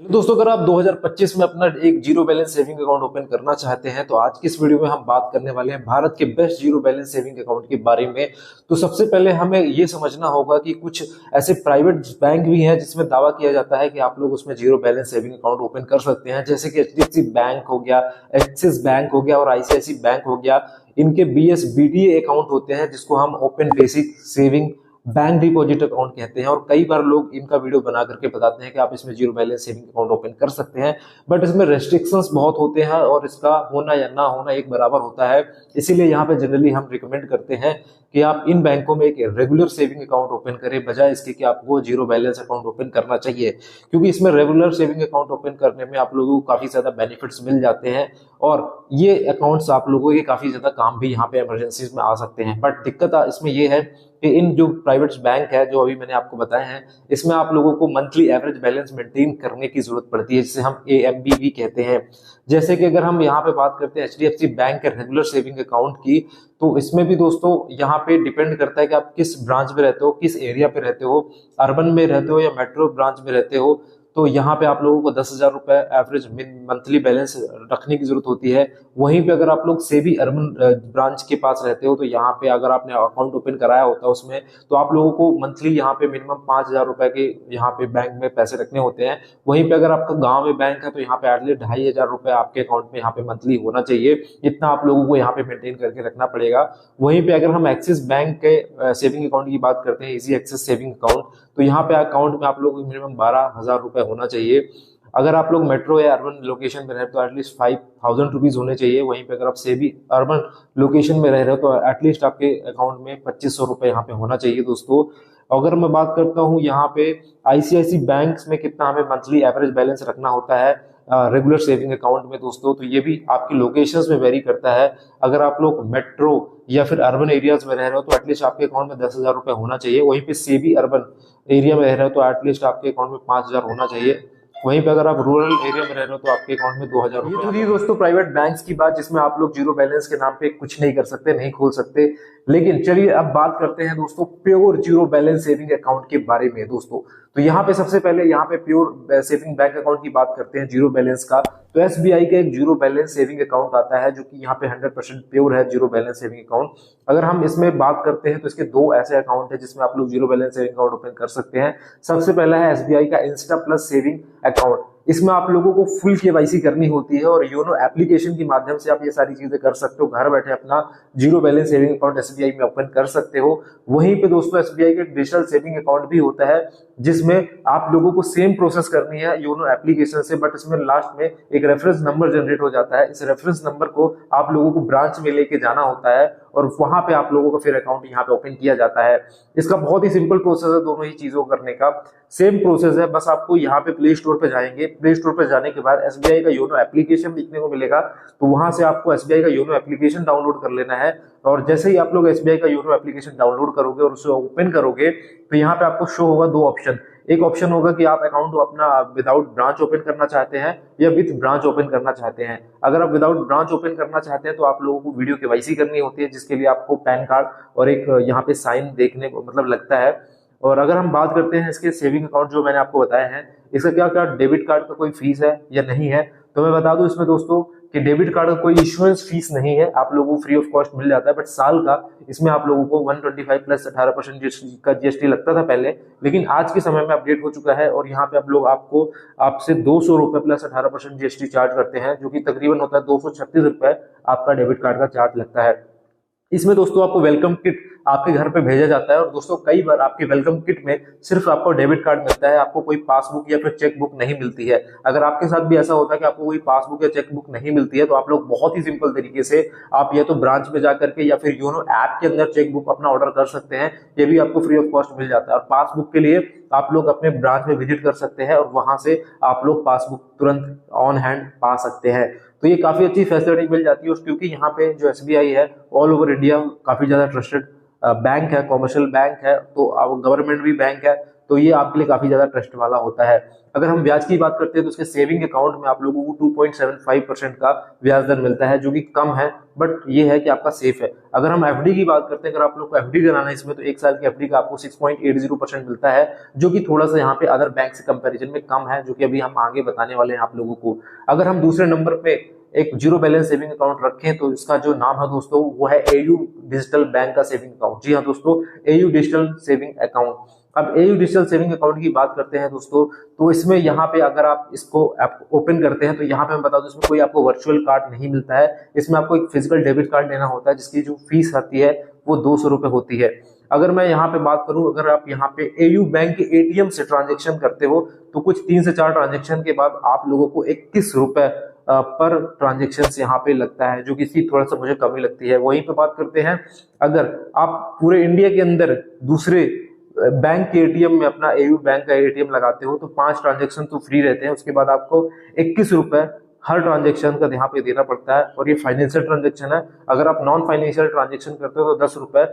Hello दोस्तों, अगर आप 2025 में अपना एक zero balance saving account open करना चाहते हैं तो आज की इस वीडियो में हम बात करने वाले हैं भारत के best zero balance saving account के बारे में। तो सबसे पहले हमें ये समझना होगा कि कुछ ऐसे प्राइवेट बैंक भी हैं जिसमें दावा किया जाता है कि आप लोग उसमें zero balance saving account open कर सकते हैं, जैसे कि एचडीएफसी बैंक हो गया, एक्सिस बैंक हो गया और आईसीआईसी बैंक हो गया। इनके बीएसबीडीए अकाउंट होते हैं जिसको हम open basic saving bank deposit account कहते हैं। और कई बार लोग इनका वीडियो बना करके बताते हैं कि आप इसमें zero balance saving account open कर सकते हैं, बट इसमें रेस्ट्रिक्शंस बहुत होते हैं और इसका होना या ना होना एक बराबर होता है। इसीलिए यहाँ पे जनरली हम रिकमेंड करते हैं कि आप इन बैंकों में एक रेगुलर सेविंग अकाउंट ओपन करें, बजाय इसके कि आपको जीरो बैलेंस अकाउंट ओपन करना चाहिए, क्योंकि इसमें रेगुलर सेविंग अकाउंट ओपन करने में आप लोगों को काफी ज्यादा बेनिफिट्स मिल जाते हैं और ये अकाउंट्स आप लोगों के काफी ज्यादा काम भी यहाँ पे इमरजेंसी में आ सकते हैं। बट दिक्कत इसमें ये है कि इन जो प्राइवेट बैंक है जो अभी मैंने आपको बताया है, इसमें आप लोगों को मंथली एवरेज बैलेंस मेंटेन करने की जरूरत पड़ती है, जिसे हम एएमबी भी कहते हैं। जैसे कि अगर हम यहाँ पे बात करते हैं एचडीएफसी बैंक के रेगुलर सेविंग अकाउंट की, तो इसमें भी दोस्तों यहाँ पे डिपेंड करता है कि आप किस ब्रांच में रहते हो, किस एरिया पे रहते हो, अर्बन में रहते हो या मेट्रो ब्रांच में रहते हो। तो यहाँ पे आप लोगों को 10,000 रुपए एवरेज मंथली बैलेंस रखने की जरूरत होती है। वहीं पे अगर आप लोग सेबी अर्बन ब्रांच के पास रहते हो तो यहाँ पे अगर आपने अकाउंट ओपन कराया होता है उसमें, तो आप लोगों को मंथली यहाँ पे मिनिमम 5,000 रुपए के यहाँ पे बैंक में पैसे रखने होते हैं। वहीं पे अगर आपका गांव में बैंक है तो यहाँ पे एटलीस्ट 2,500 रुपए आपके अकाउंट में यहाँ पे मंथली होना चाहिए। इतना आप लोगों को यहाँ पे मेंटेन करके रखना पड़ेगा। वहीं पे अगर हम एक्सिस बैंक के सेविंग अकाउंट की बात करते हैं, इजी एक्सिस सेविंग अकाउंट, तो यहाँ पे अकाउंट में आप लोगों को मिनिमम 12,000 रुपए होना चाहिए। अगर आप लोग मेट्रो या अर्बन लोकेशन में रहे तो एटलीस्ट 5,000 रुपीज होने चाहिए। वहीं पे अगर आप सेबी अर्बन लोकेशन में रह रहे हो तो एटलीस्ट आपके अकाउंट में 2,500 रुपए यहाँ पे होना चाहिए दोस्तों। अगर मैं बात करता हूँ यहाँ पे आईसीआईसी बैंक में कितना हमें मंथली एवरेज बैलेंस रखना होता है रेगुलर सेविंग अकाउंट में दोस्तों, तो ये भी आपकी लोकेशंस में वेरी करता है। अगर आप लोग मेट्रो या फिर अर्बन एरियाज में रह रहे हो तो एटलीस्ट आपके अकाउंट में 10,000 रुपए होना चाहिए। वहीं पे सेबी अर्बन एरिया में रह रहे हो तो एटलीस्ट आपके अकाउंट में 5,000 होना चाहिए। वहीं पे अगर आप रूरल एरिया में रह रहे हो तो आपके अकाउंट में 2,000 रुपए। ये तो दोस्तों प्राइवेट बैंक्स की बात, जिसमें आप लोग जीरो बैलेंस के नाम पे कुछ नहीं कर सकते, नहीं खोल सकते। लेकिन चलिए अब बात करते हैं दोस्तों pure zero balance saving account के बारे में दोस्तों। तो यहाँ पे सबसे पहले यहाँ पे प्योर सेविंग बैंक अकाउंट की बात करते हैं जीरो बैलेंस का, तो एसबीआई का एक जीरो बैलेंस सेविंग अकाउंट आता है जो कि यहाँ पे 100% प्योर है जीरो बैलेंस सेविंग अकाउंट। अगर हम इसमें बात करते हैं तो इसके दो ऐसे अकाउंट है जिसमें आप लोग zero balance saving account open कर सकते हैं। सबसे पहला है एसबीआई का इंस्टा प्लस सेविंग अकाउंट। इसमें आप लोगों को फुल केवाईसी करनी होती है और योनो एप्लीकेशन के माध्यम से आप ये सारी चीजें कर सकते हो। घर बैठे अपना zero balance saving account SBI में ओपन कर सकते हो। वहीं पे दोस्तों एसबीआई का डिजिटल सेविंग अकाउंट भी होता है जिसमें आप लोगों को सेम प्रोसेस करनी है योनो एप्लीकेशन से, बट इसमें लास्ट में एक रेफरेंस नंबर जनरेट हो जाता है। इस रेफरेंस नंबर को आप लोगों को ब्रांच में लेके जाना होता है और वहां पे आप लोगों का फिर अकाउंट यहाँ पे ओपन किया जाता है। इसका बहुत ही सिंपल प्रोसेस है, दोनों ही चीजों को करने का सेम प्रोसेस है। बस आपको यहाँ पे प्ले स्टोर पे जाएंगे, प्ले स्टोर पे जाने के बाद एसबीआई का योनो एप्लीकेशन दिखने को मिलेगा, तो वहां से आपको एसबीआई का योनो एप्लीकेशन डाउनलोड कर लेना है। और जैसे ही आप लोग एसबीआई का योनो एप्लीकेशन डाउनलोड करोगे और उसे ओपन करोगे तो यहाँ पे आपको शो होगा दो ऑप्शन। एक ऑप्शन होगा कि आप अकाउंट अपना विदाउट ब्रांच ओपन करना चाहते हैं या विद ब्रांच ओपन करना चाहते हैं। अगर आप विदाउट ब्रांच ओपन करना चाहते हैं तो आप लोगों को वीडियो केवाईसी करनी होती है, जिसके लिए आपको पैन कार्ड और एक यहाँ पे साइन देखने को मतलब लगता है। और अगर हम बात करते हैं इसके सेविंग अकाउंट जो मैंने आपको बताया है, इसका क्या क्या डेबिट कार्ड का कोई फीस है या नहीं है, तो मैं बता दूं इसमें दोस्तों कि डेबिट कार्ड का कोई इश्यूएंस फीस नहीं है, आप लोगों को फ्री ऑफ कॉस्ट मिल जाता है। बट साल का इसमें आप लोगों को 125 प्लस 18% का जीएसटी लगता था पहले, लेकिन आज के समय में अपडेट हो चुका है और यहाँ पे आप लोग आपसे 200 रुपए प्लस 18% जीएसटी चार्ज करते हैं, जो कि तकरीबन होता है 236 रुपए आपका डेबिट कार्ड का चार्ज लगता है। इसमें दोस्तों आपको वेलकम किट आपके घर पे भेजा जाता है और दोस्तों कई बार आपके वेलकम किट में सिर्फ आपको डेबिट कार्ड मिलता है, आपको कोई पासबुक या फिर चेक बुक नहीं मिलती है। अगर आपके साथ भी ऐसा होता है कि आपको कोई पासबुक या चेक बुक नहीं मिलती है तो आप लोग बहुत ही सिंपल तरीके से आप या तो ब्रांच में जाकर के या फिर योनो ऐप के अंदर चेक बुक अपना ऑर्डर कर सकते हैं, ये भी आपको फ्री ऑफ कॉस्ट मिल जाता है। और पासबुक के लिए आप लोग अपने ब्रांच में विजिट कर सकते हैं और वहां से आप लोग पासबुक तुरंत ऑन हैंड पा सकते हैं। तो ये काफी अच्छी फैसिलिटी मिल जाती है क्योंकि यहाँ पे जो एसबीआई है ऑल ओवर इंडिया काफी ज्यादा ट्रस्टेड बैंक है, कॉमर्शियल बैंक है, तो गवर्नमेंट भी बैंक है, तो ये आपके लिए काफी ज्यादा ट्रस्ट वाला होता है। अगर हम ब्याज की बात करते हैं तो उसके सेविंग अकाउंट में आप लोगों को 2.75% का ब्याज दर मिलता है, जो कि कम है, बट ये है कि आपका सेफ है। अगर हम एफडी की बात करते हैं, अगर आप लोग को एफडी कराना है इसमें, तो 1 साल की एफडी का आपको 6.80% मिलता है, जो कि थोड़ा सा यहाँ पे अदर बैंक से कंपैरिजन में कम है, जो कि अभी हम आगे बताने वाले हैं आप लोगों को। अगर हम दूसरे नंबर पे एक जीरो बैलेंस सेविंग अकाउंट रखें तो इसका जो नाम है दोस्तों वो है एयू डिजिटल बैंक का सेविंग अकाउंट। जी हाँ दोस्तों, एयू डिजिटल सेविंग अकाउंट। अब एयू डिजिटल सेविंग अकाउंट की बात करते हैं दोस्तों, तो इसमें यहाँ पे अगर आप इसको ओपन करते हैं तो यहाँ पे मैं बता दूं, इसमें कोई आपको वर्चुअल कार्ड नहीं मिलता है। इसमें आपको एक फिजिकल डेबिट कार्ड लेना होता है, जिसकी जो फीस आती है वो 200 रुपए होती है। अगर मैं यहाँ पे बात करूं, अगर आप यहाँ पे एयू बैंक के एटीएम से ट्रांजेक्शन करते हो तो कुछ 3 से 4 ट्रांजेक्शन के बाद आप लोगों को 21 रुपए पर ट्रांजेक्शन यहाँ पे लगता है, जो कि इसकी थोड़ा सा मुझे कमी लगती है। वहीं पे बात करते हैं, अगर आप पूरे इंडिया के अंदर दूसरे बैंक के एटीएम में अपना एयू बैंक का एटीएम लगाते हो तो 5 ट्रांजेक्शन तो फ्री रहते हैं, उसके बाद आपको 21 रुपए हर ट्रांजेक्शन का यहाँ पे देना पड़ता है। और ये फाइनेंशियल ट्रांजेक्शन है। अगर आप नॉन फाइनेंशियल ट्रांजेक्शन करते हो तो 10 रुपए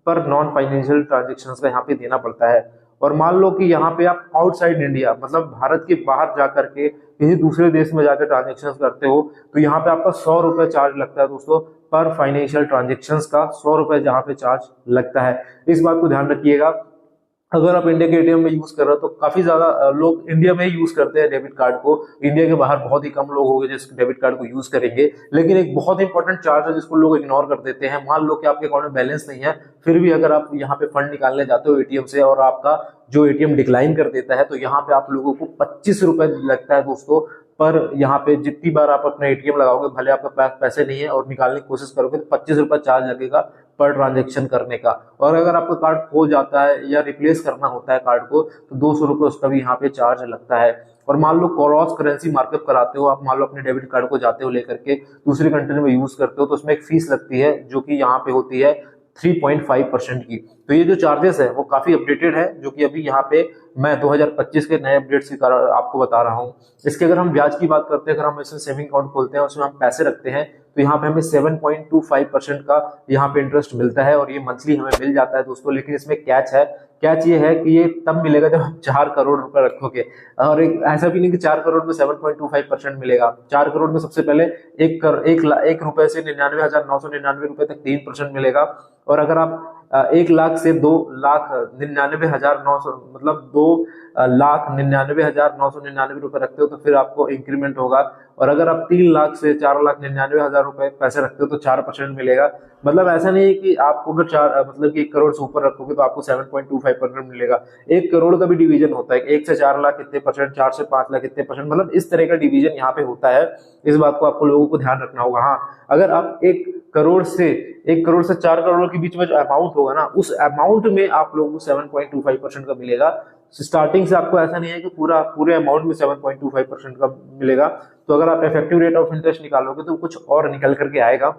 पर नॉन फाइनेंशियल ट्रांजेक्शन का यहाँ पे देना पड़ता है। और मान लो कि यहाँ पे आप आउटसाइड इंडिया, मतलब भारत के बाहर जाकर के किसी दूसरे देश में जाकर ट्रांजेक्शन करते हो तो यहाँ पे आपका 100 रुपए चार्ज लगता है दोस्तों, पर फाइनेंशियल ट्रांजेक्शन का 100 रुपए जहाँ पे चार्ज लगता है। इस बात को ध्यान रखिएगा। अगर आप इंडिया के एटीएम में यूज कर रहे हो तो काफी ज्यादा लोग इंडिया में ही यूज करते हैं डेबिट कार्ड को। इंडिया के बाहर बहुत ही कम लोग होंगे जो डेबिट कार्ड को यूज करेंगे। लेकिन एक बहुत इंपॉर्टेंट चार्ज है जिसको लोग इग्नोर कर देते हैं। मान लो कि आपके अकाउंट में बैलेंस नहीं है, फिर भी अगर आप यहाँ पे फंड निकालने जाते हो एटीएम से और आपका जो एटीएम डिक्लाइन कर देता है, तो यहाँ पे आप लोगों को 25 रुपए लगता है दोस्तों। पर यहाँ पे जितनी बार आप अपना एटीएम लगाओगे, भले आपके पास पैसे नहीं है और निकालने की कोशिश करोगे, तो 25 रुपए चार्ज लगेगा पर ट्रांजेक्शन करने का। और अगर आपका कार्ड खो जाता है या रिप्लेस करना होता है कार्ड को, तो 200 रुपए उसका भी यहाँ पे चार्ज लगता है। और मान लो क्रॉस करेंसी मार्कअप कराते हो आप, मान लो अपने डेबिट कार्ड को जाते हो लेकर के दूसरी कंट्री में यूज करते हो, तो उसमें एक फीस लगती है जो कि यहाँ पे होती है 3.5% की। तो ये जो चार्जेस है वो काफी अपडेटेड है, जो कि अभी यहाँ पे मैं 2025 के नए अपडेट्स के कारण आपको बता रहा हूँ। इसके अगर हम ब्याज की बात करते हैं, अगर हम इसमें सेविंग अकाउंट खोलते हैं उसमें हम पैसे रखते हैं, तो यहाँ पे हमें 7.25% का यहाँ पे इंटरेस्ट मिलता है और ये मंथली हमें मिल जाता है दोस्तों। लेकिन इसमें कैच है, कैच ये है कि ये तब मिलेगा जब आप 4 करोड़ रुपए रखोगे। और एक ऐसा भी नहीं कि 4 करोड़ में 7.25% मिलेगा। 4 करोड़ में सबसे पहले एक रुपए से 99,999 रुपए तक 3% मिलेगा। और अगर आप 1 लाख से 2,99,900 मतलब 2,99,999 रुपए रखते हो तो फिर आपको इंक्रीमेंट होगा। और अगर आप 3 लाख से 4,99,000 रुपए पैसे रखते हो तो 4% मिलेगा। मतलब ऐसा नहीं है कि आपको अगर 1 करोड़ से ऊपर रखोगे तो आपको 7.25% मिलेगा। 1 करोड़ का भी डिवीजन होता है, 1 से 4 लाख कितने परसेंट, 4 से 5 लाख कितने परसेंट, मतलब इस तरह का डिवीजन यहाँ पे होता है। इस बात को आपको लोगों को ध्यान रखना होगा। हाँ, अगर आप 1 करोड़ से 4 करोड़ के बीच में जो अमाउंट होगा ना, उस अमाउंट में आप लोगों को 7.25% का मिलेगा। स्टार्टिंग से आपको ऐसा नहीं है कि पूरे अमाउंट में 7.25% का मिलेगा। तो अगर आप इफेक्टिव रेट ऑफ इंटरेस्ट निकालोगे तो कुछ और निकल करके आएगा।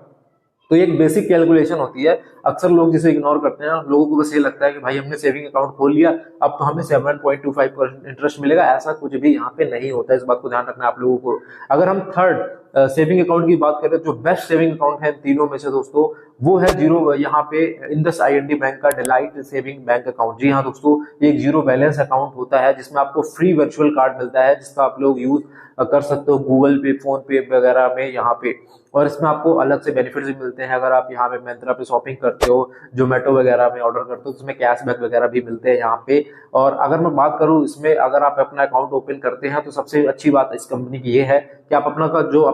तो ये एक बेसिक कैलकुलेशन होती है। अक्सर लोग जिसे इग्नोर करते हैं, लोगों को बस ये लगता है कि भाई हमने सेविंग अकाउंट खोल लिया, अब तो हमें 7.25% इंटरेस्ट मिलेगा। ऐसा कुछ भी यहाँ पे नहीं होता है, इस बात को ध्यान रखना है आप लोगों को। अगर हम थर्ड सेविंग अकाउंट की बात करें, जो बेस्ट सेविंग अकाउंट है तीनों में से दोस्तों, वो है जीरो यहाँ पे इंडस IND बैंक का डिलाइट सेविंग बैंक अकाउंट। जी हाँ दोस्तों, ये एक जीरो बैलेंस अकाउंट होता है जिसमें आपको फ्री वर्चुअल कार्ड मिलता है, जिसका आप लोग यूज कर सकते हो गूगल पे, फोन पे वगैरह में यहाँ पे। और इसमें आपको अलग से बेनिफिट्स भी मिलते हैं। अगर आप यहाँ पे मिंत्रा पे शॉपिंग करते हो, जोमेटो वगैरह में ऑर्डर करते हो, तो इसमें कैशबैक वगैरह भी मिलते हैं यहाँ पे। और अगर मैं बात करूँ इसमें, अगर आप अपना अकाउंट ओपन करते हैं तो सबसे अच्छी बात इस कंपनी की ये है कि आप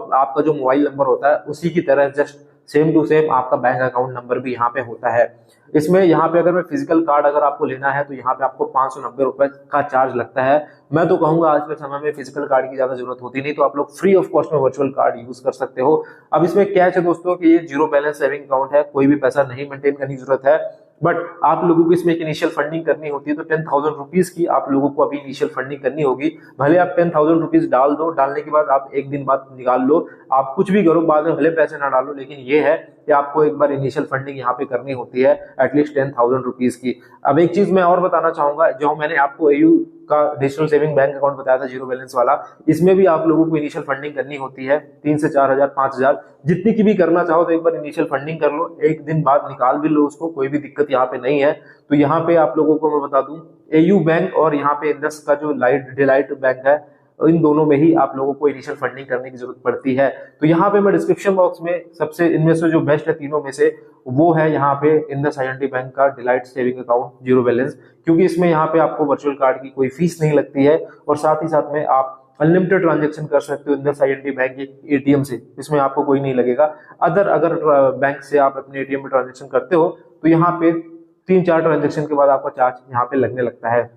आपका जो मोबाइल नंबर होता है उसी की तरह जस्ट सेम टू सेम आपका बैंक अकाउंट नंबर भी यहाँ पे होता है। इसमें यहाँ पे अगर मैं फिजिकल कार्ड अगर आपको लेना है तो यहाँ पे आपको 590 रुपए का चार्ज लगता है। मैं तो कहूंगा आज के समय में फिजिकल कार्ड की ज्यादा जरूरत होती नहीं, तो आप लोग फ्री ऑफ कॉस्ट में वर्चुअल कार्ड यूज कर सकते हो। अब इसमें कैच है दोस्तों कि ये जीरो बैलेंस सेविंग अकाउंट है, कोई भी पैसा नहीं मेंटेन करने की जरूरत है। बट आप लोगों को इसमें एक इनिशियल फंडिंग करनी होती है, तो 10,000 रुपीज की आप लोगों को अभी इनिशियल फंडिंग करनी होगी। भले आप 10,000 रुपीज डाल दो, डालने के बाद आप एक दिन बाद निकाल लो, आप कुछ भी करो, बाद में भले पैसे ना डालो, लेकिन ये है कि आपको एक बार इनिशियल फंडिंग यहाँ पे करनी होती है एटलीस्ट 10,000 रुपीज की। अब एक चीज मैं और बताना चाहूंगा, जो मैंने आपको एयू का डिजिटल सेविंग बैंक अकाउंट बताया था जीरो बैलेंस वाला, इसमें भी आप लोगों को इनिशियल फंडिंग करनी होती है 3 से 4,000 5,000 जितनी की भी करना चाहो, तो एक बार इनिशियल फंडिंग कर लो, एक दिन बाद निकाल भी लो उसको, कोई भी दिक्कत यहाँ पे नहीं है। तो यहाँ पे आप लोगों को मैं बता दूं एयू बैंक और यहाँ पे इंडस का जो डिलाइट बैंक है, इन दोनों में ही आप लोगों को इनिशियल फंडिंग करने की जरूरत पड़ती है। तो यहाँ पे मैं डिस्क्रिप्शन बॉक्स में सबसे इनमें से जो बेस्ट है तीनों में से, वो है यहाँ पे इंडस आईएनडी बैंक का delight saving account zero balance, क्योंकि इसमें यहाँ पे आपको वर्चुअल कार्ड की कोई फीस नहीं लगती है और साथ ही साथ में आप अनलिमिटेड ट्रांजेक्शन कर सकते हो इंडस आईएनडी बैंक के एटीएम से, इसमें आपको कोई नहीं लगेगा। अगर बैंक से आप अपने एटीएम में ट्रांजेक्शन करते हो तो यहाँ पे 3-4 ट्रांजेक्शन के बाद आपका चार्ज यहाँ पे लगने लगता है।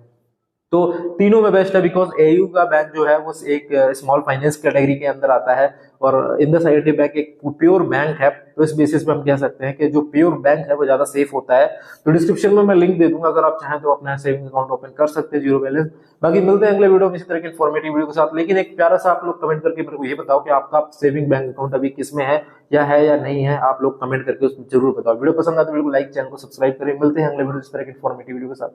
तो तीनों में बेस्ट है, बिकॉज एयू का बैंक जो है वो एक स्मॉल फाइनेंस कैटेगरी के अंदर आता है और इंडस आईआईटी बैंक एक प्योर बैंक है। तो इस बेसिस पे हम कह सकते हैं कि जो प्योर बैंक है वो ज्यादा सेफ होता है। तो डिस्क्रिप्शन में मैं लिंक दे दूंगा, अगर आप चाहें तो अपना सेविंग अकाउंट ओपन कर सकते हैं जीरो बैलेंस। बाकी मिलते हैं अगले वीडियो में इसी तरह की इन्फॉर्मेटिव वीडियो के साथ। लेकिन एक प्यारा सा आप लोग कमेंट करके मेरे को ये बताओ कि आपका सेविंग बैंक अकाउंट अभी किसमें है या नहीं है, आप लोग कमेंट करके उसमें जरूर बताओ। वीडियो पसंद आए तो वीडियो को लाइक, चैनल को सब्सक्राइब करें। मिलते हैं अगले वीडियो इस तरह की इन्फॉर्मेटिव वीडियो के साथ।